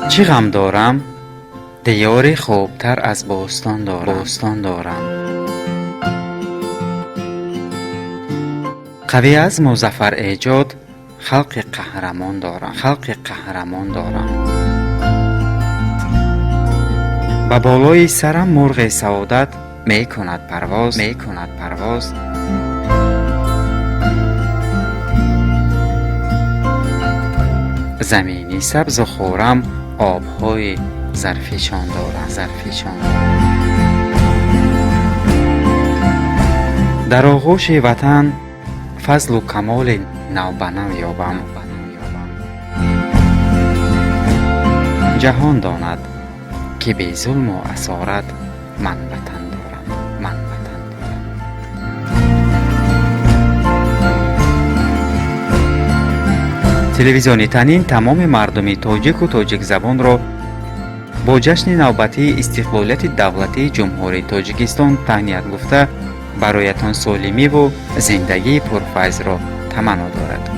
چه غم دارم دیاری خوبتر از بوستان دارم. قوی از مظفر ایجاد خلق قهرمان دارم. به بالای سرم مرغ سعادت می کند پرواز. زمینی سبز و خورم آبهای زرفشان دارم. در آغوش وطن فضل و کمال نو به نو یابم. جهان داند که بی ظلم و اسارت من وطن دارم. تلویزیون تنین تمام مردم تاجیک و تاجیک زبان را با جشن نوبتی استقلالیت دولتی جمهوری تاجیکستان تهنیت گفته برایتان سالمی و زندگی پرفیض را تمنا دارد.